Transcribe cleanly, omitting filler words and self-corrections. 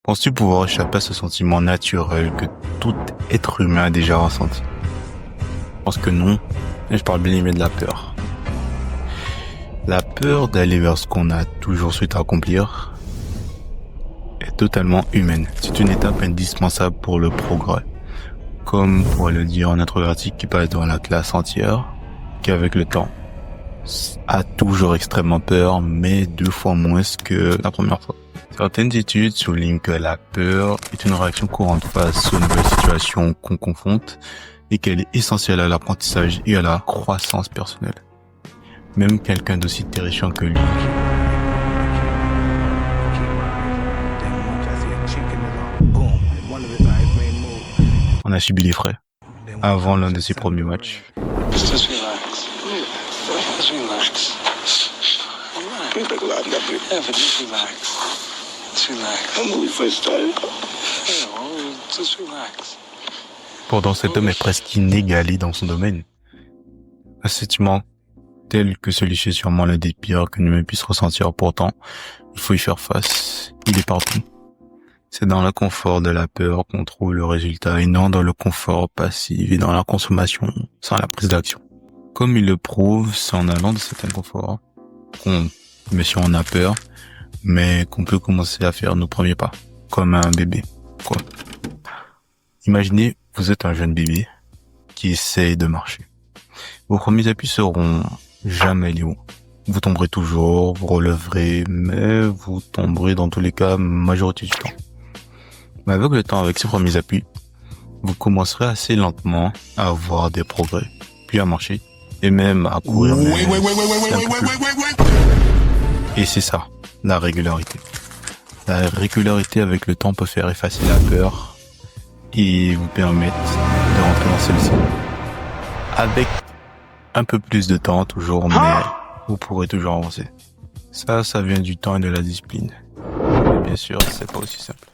Penses-tu pouvoir échapper à ce sentiment naturel que tout être humain a déjà ressenti? Je pense que non, et je parle bien évidemment de la peur. La peur d'aller vers ce qu'on a toujours souhaité accomplir est totalement humaine. C'est une étape indispensable pour le progrès. Comme pourrait le dire un introverti qui passe devant la classe entière, qui avec le temps a toujours extrêmement peur, mais 2 fois moins que la première fois. Certaines études soulignent que la peur est une réaction courante face aux nouvelles situations qu'on confronte et qu'elle est essentielle à l'apprentissage et à la croissance personnelle. Même quelqu'un d'aussi terrifiant que lui en a subi les frais avant l'un de ses premiers matchs. Just relax. Just relax. Yeah, but just relax. Just relax. When we first started. Yeah, well, just relax. Pourtant, cet homme est presque inégalé dans son domaine. Un sentiment tel que celui-ci est sûrement l'un des pires que l'humain puisse ressentir. Pourtant, il faut y faire face. Il est partout. C'est dans le confort de la peur qu'on trouve le résultat et non dans le confort passif et dans la consommation sans la prise d'action. Comme il le prouve, c'est en allant de cet inconfort même si on a peur, mais qu'on peut commencer à faire nos premiers pas, comme un bébé, quoi. Imaginez, vous êtes un jeune bébé qui essaye de marcher. Vos premiers appuis seront jamais les hauts. Vous tomberez toujours, vous relèverez, mais vous tomberez dans tous les cas majorité du temps. Mais avec le temps, avec ces premiers appuis, vous commencerez assez lentement à avoir des progrès, puis à marcher, et même à courir. Et c'est ça, la régularité. La régularité avec le temps peut faire effacer la peur et vous permettre de rentrer dans celle-ci. Avec un peu plus de temps toujours, mais vous pourrez toujours avancer. Ça vient du temps et de la discipline. Mais bien sûr, c'est pas aussi simple.